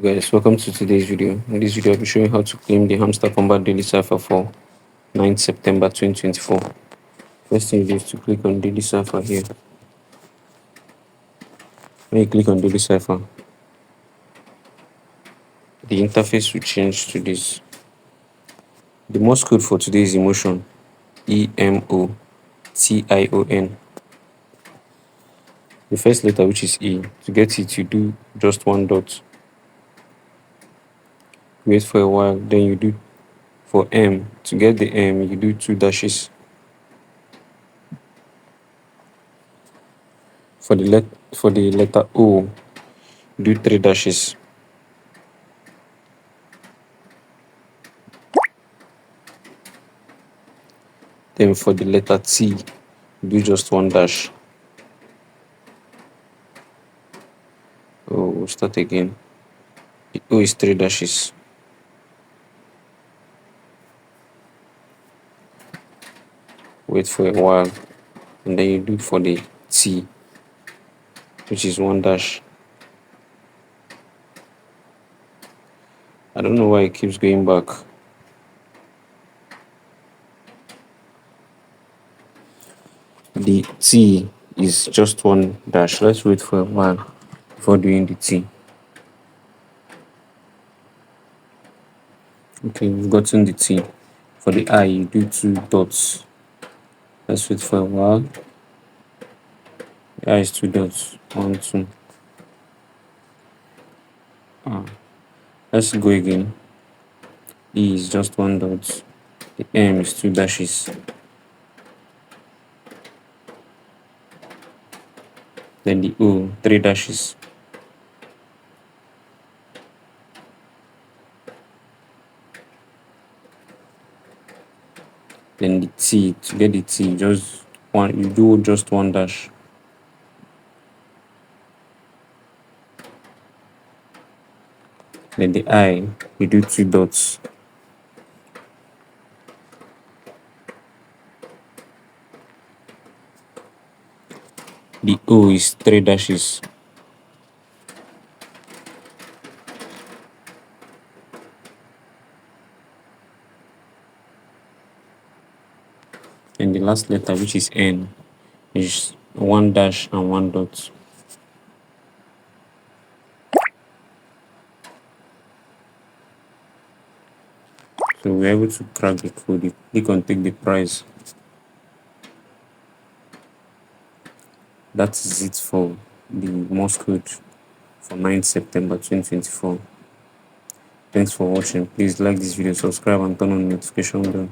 Guys, welcome to today's video. In this video, I'll be showing how to claim the Hamster Kombat daily cipher for 9th September 2024. First thing you do is to click on daily cipher here. When you click on daily cipher, the interface will change to this. The Morse code for today is emotion, EMOTION. The first letter, which is E, to get it, you do just one dot. Wait for a while, then you do for M. To get the M, you do two dashes. For the letter O, do three dashes. Then for the letter T, do just one dash. We'll start again. The O is three dashes. Wait for a while, and then you do for the T, which is one dash. I don't know why it keeps going back. The T is just one dash. Let's wait for a while before doing the T. Okay, we've gotten the T. For the I, you do two dots. Let's wait for a while. The I is two dots. 1, 2. Let's go again. E is just one dot. The M is two dashes. Then the O, three dashes. Then the T, to get the T, you do just one dash. Then the I, you do two dots. The O is three dashes. And the last letter, which is N, is one dash and one dot. So we're able to crack the code. You click on take the prize. That is it for the Morse code for 9th September 2024. Thanks for watching. Please like this video, subscribe, and turn on the notification bell.